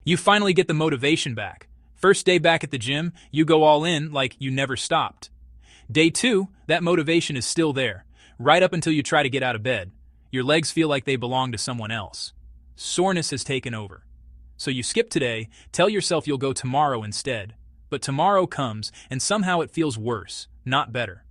You finally get the motivation back. First day back at the gym, you go all in like you never stopped. Day 2, that motivation is still there, right up until you try to get out of bed. Your legs feel like they belong to someone else. Soreness has taken over. So you skip today, tell yourself you'll go tomorrow instead. But tomorrow comes, and somehow it feels worse, not better.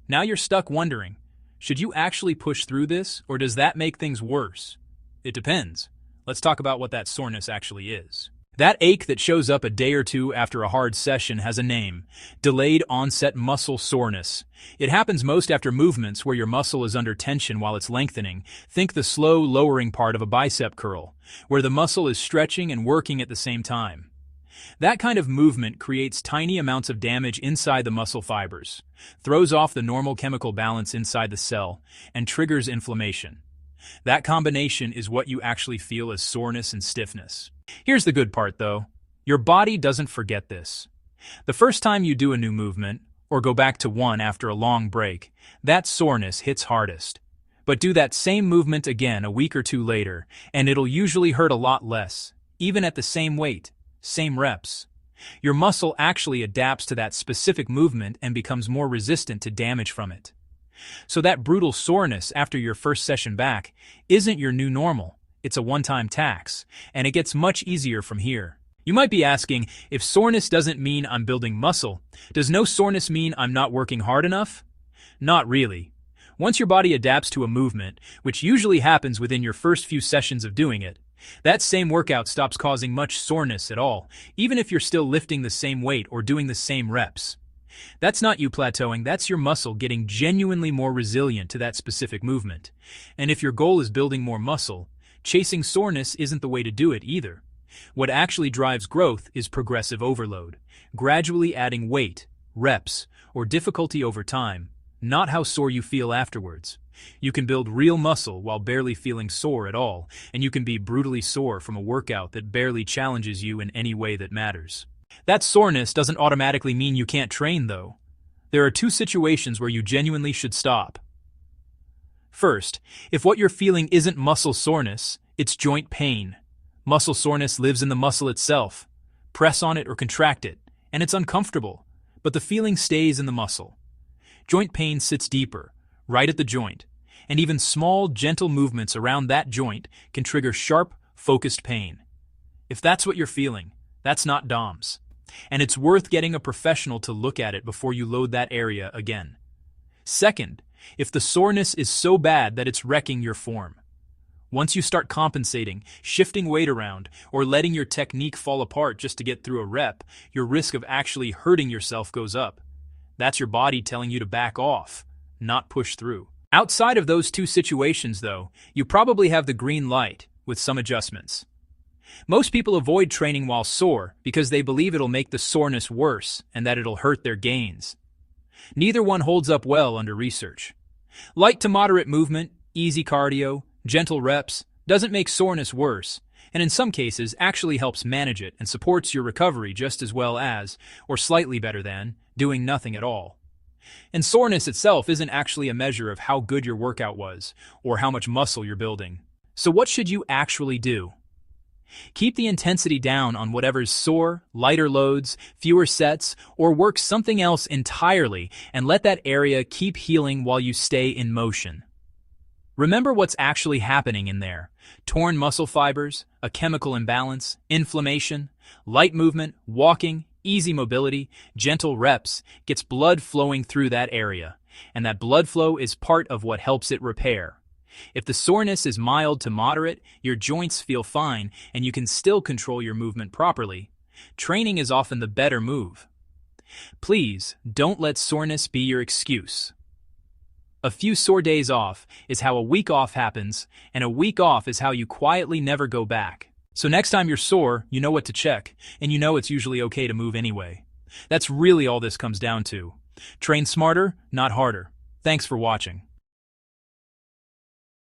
Now you're stuck wondering, should you actually push through this, or does that make things worse? It depends. Let's talk about what that soreness actually is. That ache that shows up a day or two after a hard session has a name: delayed onset muscle soreness. It happens most after movements where your muscle is under tension while it's lengthening. Think the slow lowering part of a bicep curl, where the muscle is stretching and working at the same time. That kind of movement creates tiny amounts of damage inside the muscle fibers, throws off the normal chemical balance inside the cell, and triggers inflammation. That combination is what you actually feel as soreness and stiffness. Here's the good part, though. Your body doesn't forget this. The first time you do a new movement, or go back to one after a long break, that soreness hits hardest. But do that same movement again a week or two later, and it'll usually hurt a lot less, even at the same weight, same reps. Your muscle actually adapts to that specific movement and becomes more resistant to damage from it. So that brutal soreness after your first session back isn't your new normal. It's a one-time tax, and it gets much easier from here. You might be asking, if soreness doesn't mean I'm building muscle, does no soreness mean I'm not working hard enough? Not really. Once your body adapts to a movement, which usually happens within your first few sessions of doing it, that same workout stops causing much soreness at all, even if you're still lifting the same weight or doing the same reps. That's not you plateauing, that's your muscle getting genuinely more resilient to that specific movement. And if your goal is building more muscle, chasing soreness isn't the way to do it either. What actually drives growth is progressive overload, gradually adding weight, reps, or difficulty over time, not how sore you feel afterwards. You can build real muscle while barely feeling sore at all, and you can be brutally sore from a workout that barely challenges you in any way that matters. That soreness doesn't automatically mean you can't train, though. There are 2 situations where you genuinely should stop. First, if what you're feeling isn't muscle soreness, it's joint pain. Muscle soreness lives in the muscle itself. Press on it or contract it, and it's uncomfortable, but the feeling stays in the muscle. Joint pain sits deeper, right at the joint, and even small, gentle movements around that joint can trigger sharp, focused pain. If that's what you're feeling, that's not DOMS. And it's worth getting a professional to look at it before you load that area again. Second, if the soreness is so bad that it's wrecking your form. Once you start compensating, shifting weight around, or letting your technique fall apart just to get through a rep, your risk of actually hurting yourself goes up. That's your body telling you to back off, not push through. Outside of those 2 situations, though, you probably have the green light with some adjustments. Most people avoid training while sore because they believe it'll make the soreness worse and that it'll hurt their gains. Neither one holds up well under research. Light to moderate movement, easy cardio, gentle reps doesn't make soreness worse, and in some cases actually helps manage it and supports your recovery just as well as, or slightly better than, doing nothing at all. And soreness itself isn't actually a measure of how good your workout was or how much muscle you're building. So what should you actually do? Keep the intensity down on whatever's sore, lighter loads, fewer sets, or work something else entirely and let that area keep healing while you stay in motion. Remember what's actually happening in there: torn muscle fibers, a chemical imbalance, inflammation, light movement, walking, easy mobility, gentle reps gets blood flowing through that area, and that blood flow is part of what helps it repair. If the soreness is mild to moderate, your joints feel fine, and you can still control your movement properly, training is often the better move. Please don't let soreness be your excuse. A few sore days off is how a week off happens, and a week off is how you quietly never go back. So next time you're sore, you know what to check, and you know it's usually okay to move anyway. That's really all this comes down to. Train smarter, not harder. Thanks for watching.